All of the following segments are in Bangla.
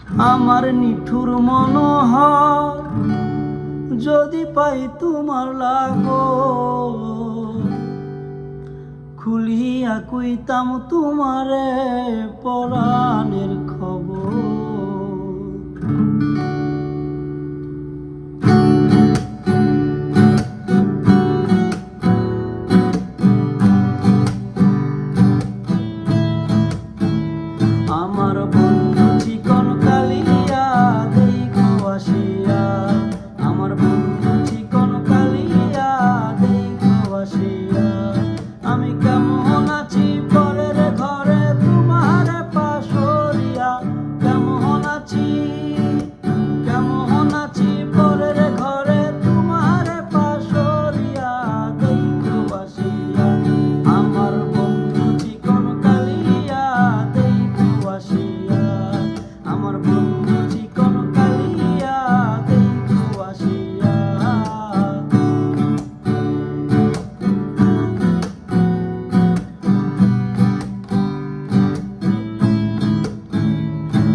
আমার নিঠুর মনোহর যদি পাই তোমার লাগো, খুলিয়া কইতাম তোমারে পরাণের খবর। আমার বন্ধু চিকন কালিয়া দেখো আসিয়া, আমার বন্ধু চিকন কালিয়া দেখো আসিয়া। আমি কেমন আছি পরের ঘরে তোমার পাশরিয়া, কেমন আছি পরের ঘরে তোমার পাশরিয়া দেখো আসিয়া। আমার বন্ধু চিকন কালিয়া দেখো আসিয়া, আমার বন্ধু চিকন কালিয়া দেখো আসিয়া।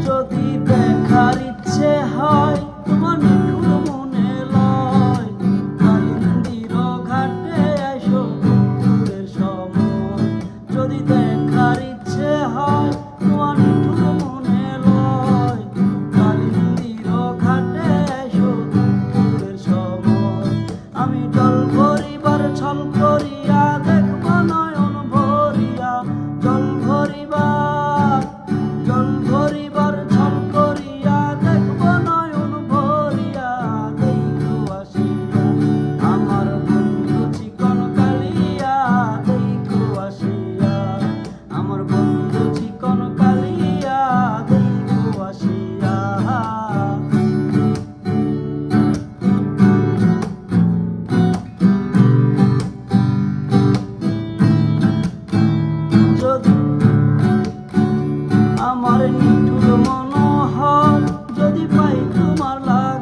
যদি দেখার ইচ্ছে হয় তোমার নিঠুর মনে লয়, কালিন্দির ঘাটে আইসো দুপুরের সময়। যদি দেখার ইচ্ছে হয় তোমার নিঠুর মনে লয়, কালিন্দির ঘাটে আইসো দুপুরের সময়। আমি জল ভরিবার ছল করিয়া দেখব নয়ন ভরিয়া, জল ভরিবার ছল করিয়া দেখব নয়ন ভরিয়া দেখো আসিয়া। আমার বন্ধু চিকন কালিয়া দেখো আসিয়া, আমার বন্ধু চিকন কালিয়া দেখো আসিয়া। যদি আমার নিঠুর মনোহর যদি পাই তোমার লাগ